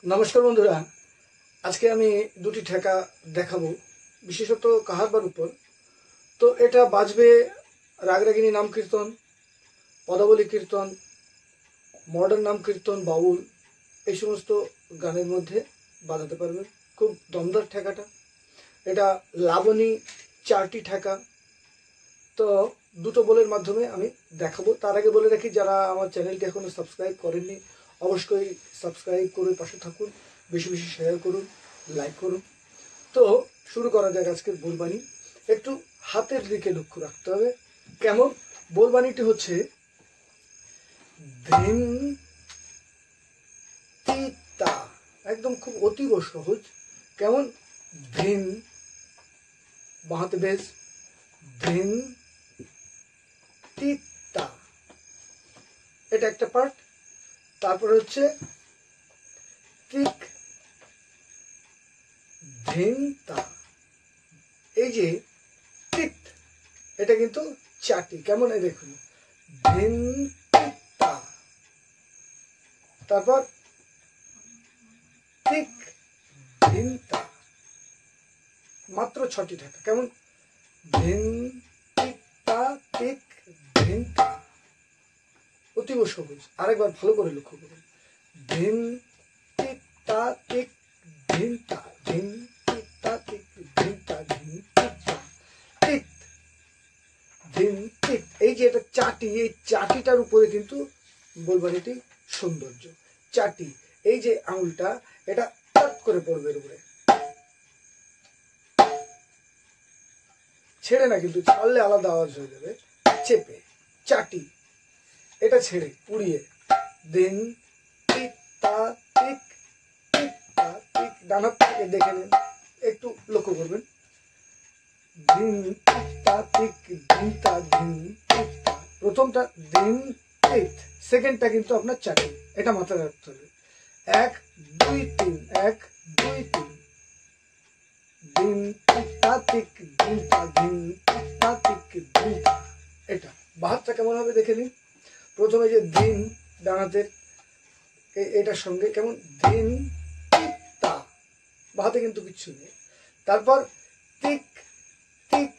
नमस्कार बंधुरा आज के आमी दुटी ठेका देखाबो विशेषत काहारबार ऊपर। तो एटा बाजबे रागरागिनी नाम कीर्तन, पदावली कीर्तन, मॉडर्न नाम कीर्तन, बाउल এই সমস্ত গানের মধ্যে বাজাতে পারবেন। খুব দমদার ঠেকাটা। এটা লাবণী চারটি ঠেকা। তো দুটো বলের মাধ্যমে আমি দেখাবো। তার আগে বলে রাখি যারা আমার চ্যানেলটি এখনো সাবস্ক্রাইব করেননি অবশ্যই সাবস্ক্রাইব করে পাশে থাকুন, বেশি বেশি শেয়ার করুন, লাইক করুন। তো শুরু করা যাক আজকের বলবাণী। একটু হাতের দিকে লক্ষ্য রাখতে হবে। কেমন বলবাণীটি হচ্ছে ধিন তিতা, একদম খুব অতীব সহজ। কেমন ধিন, বাহাতে বেশ, ধিন তিতা, এটা একটা পার্ট। তারপরে হচ্ছে তিক ধিনতা, এই যে তিত এটা কিন্তু চারটি। কেমন এই দেখুন ধিন তিতা, তারপর তিক ধিনতা, মাত্র 6টি ঠেকা। কেমন ধিন তিতা তিক ধিনতা, অতীব সহজ। আরেকবার ভালো করে লক্ষ্য করুন। ধিন তিতা তিক ধিনতা, ধিন তিতা তিক ধিনতা, ধিন তিতা তিক ধিন তিক। এই যে এটা চাটি, এই চাটিটার উপরে কিন্তু বলবাণীটি সৌন্দর্য। চাটি, এই যে আঙুলটা এটা টাক করে পড়বে এর উপরে, ছেড়ে না কিন্তু, ছাড়লে আলাদা আওয়াজ হয়ে যাবে। চেপে চাটি, এটা ছেড়ে উড়িয়ে দিন তিতা তিক তিতা তিক। ডান হাত থেকে দেখে নিন, একটু লক্ষ্য করবেন। দিন তিতা তিক ধিনতা ধিন তিতা, প্রথমটা দিন তিত, সেকেন্ডটা কিন্তু আপনার চাটি। এটা মাথায় রাখতে হবে। 1 2 3, 1 2 3, দিন তিতা তিক ধিনতা ধিন তিতা তিক ধিনতা। এটা বাহাতটা কেমন হবে দেখে নিন। প্রথমে যে দিন ডান হাতের এটার সঙ্গে কেমন দিন তিতা, বাহাতে কিন্তু কিচ্ছু নেই। তারপর তিক তিক,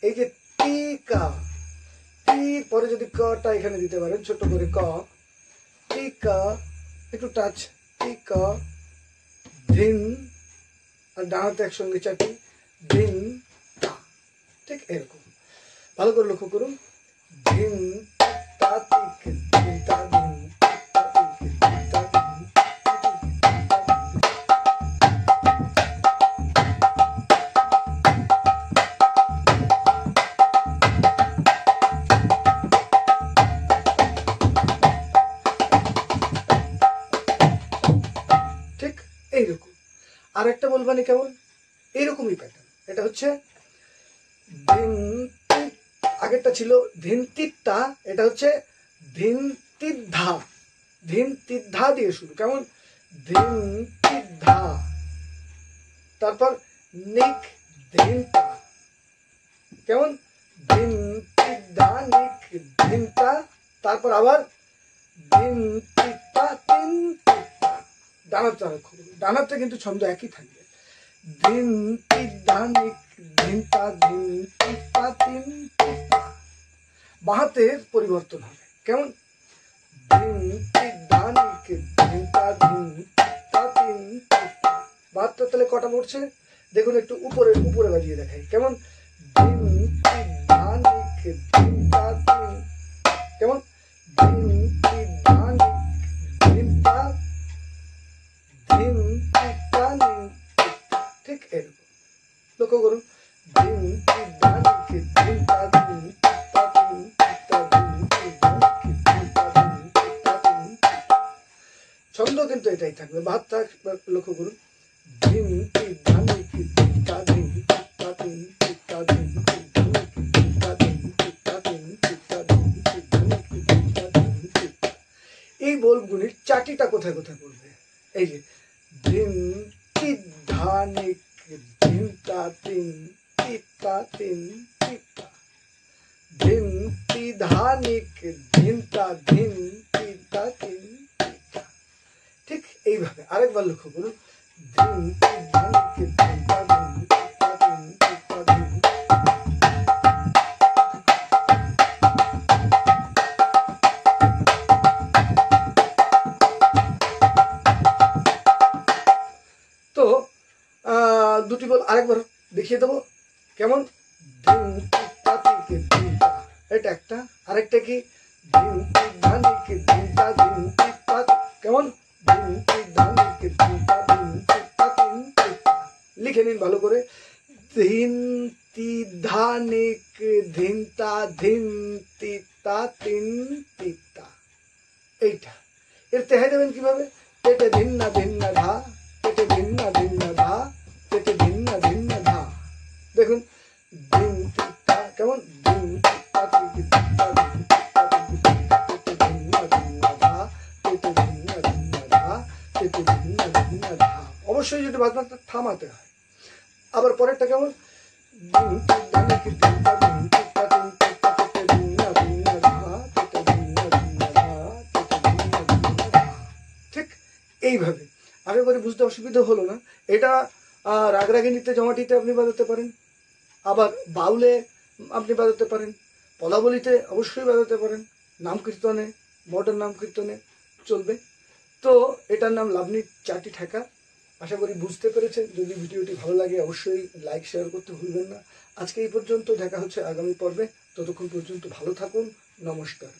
এই যে টিকা, টির পরে যদি কটা এখানে দিতে পারেন ছোট করে, ক টিকা, একটু টাচ, টিকা দিন, আর ডান হাতে একসঙ্গে চাটি দিন তা। ঠিক এরকম ভালো করে লক্ষ্য করুন। দিন তা তিক দিন তা দিন তা তিক দিন তা দিন। ঠিক এইরকম। আর একটা বলবানি কেমন এইরকমই প্যাটার্ন। এটা হচ্ছে ধিন, আগেরটা ছিল ধিন তিতা, এটা হচ্ছে ধিন তিদ্ধা, ধিন তিদ্ধা দিয়ে শুরু। কেমন ধিন তিদ্ধা, তারপর নিক ধিনতা, কেমন ধিন তিদ্ধা নিক ধিনতা, তারপর আবার ধিন তিতা তিন তিতা। ডানারটা কিন্তু ছন্দ একই থাকবে। ধিন তিদ্ধা নিক ধিনতা ধিন তিতা তিন তিতা। বাহাতের পরিবর্তন হবে। কেমন ধিন তিদ্ধা নিক ধিনতা ধিন তিতা তিন তিতা। বাহাতটা তাহলে কটা পড়ছে দেখুন, একটু উপরে উপরে বাজিয়ে দেখাই। কেমন ধিন তিদ্ধা নিক ধিনতা তিন, কেমন ধিন তিদ্ধা নিক ধিনতা ধিন তিতা নিন তিতা। ঠিক এরকম লক্ষ্য করুন। ধিন তিদ্ধা নিক ধিনতা ধিন তিতা তিন তিতা ধিন তিদ্ধা নিক ধিনতা ধিন তিতা তিন তিতা। ছন্দ কিন্তু এটাই থাকবে। বাহাতটা লক্ষ্য করুন। ধিন তিদ্ধা নিক ধিনতা ধিন তিতা তিন তিতা ধিন তিদ্ধা নিক ধিনতা ধিন তিতা তিন তিতা ধিন তিদ্ধা নিক ধিনতা ধিন তিতা। এই বলগুলির চাটিটা কোথায় কোথায় পড়বে? এই যে ধিন তিদ্ধা নিক ধিনতা তিন তিতা তিন তিতা, ধিন তিদ্ধা নিক ধিনতা ধিন তিতা তিন তিতা। ঠিক এইভাবে আরেকবার লক্ষ্য করুন, ধিন তি ধানি কে ধিন তা ধিন তি তা ধিন তি তা ধিন। তো দুটি বল আরেকবার দেখিয়ে দেবো কেমন, ধিন তি তা তি কে ধিন তা, এটা একটা। আরেকটা কি, ধিন তি ধানি কে ধিন তা ধিন তি তা, কেমন, ধিন তি ধানি কে ধিন তা ধিন তি তা ধিন তি তা। লিখে নিন ভালো করে, ধিন তি ধানি কে ধিন তা ধিন তি তা তিন তি তা। এইটা এর তেহাই দেবেন কিভাবে, পেটে ধিন্না ধিন্না ধা, পেটে ধিন্না ধিন্না ধা, পেটে ধিন্না ধিন্না ধা। দেখুন, ধিন তি তা, কেমন, ধিন তি তা তি তি তা ধিন তি তা তি তি তা, পেটে ধিন্না ধিন্না ধা, পেটে ধিন্না ধিন্না ধা, পেটে ধিন্না ধিন্না ধা। অবশ্যই যদি বাজনাটা থামাতে হয়। আবার পরেরটা কেমন, ধিন তি ধানি কে ধিন তা ধিন তি তা ধিন তি তা, পেটে ধিন্না ধিন্না ধা, পেটে ধিন্না ধিন্না ধা, পেটে ধিন্না ধিন্না ধা। ঠিক এইভাবে। আশা করি বুঝতে অসুবিধা হলো না। এটা রাগরাগিনীতে জমাটিতে আপনি বাজাতে পারেন, আবার বাউলে আপনি বাজাতে পারেন, পদাবলিতে অবশ্যই বাজাতে পারেন, নাম কীর্তনে, মডার্ন নাম কীর্তনে চলবে। তো এটার নাম লাবণীর চারটি ঠেকা। আশা করি বুঝতে পেরেছেন। যদি ভিডিওটি ভালো লাগে অবশ্যই লাইক শেয়ার করতে ভুলবেন না। আজকে এই পর্যন্ত, দেখা হচ্ছে আগামী পর্বে। ততক্ষণ পর্যন্ত ভালো থাকুন। নমস্কার।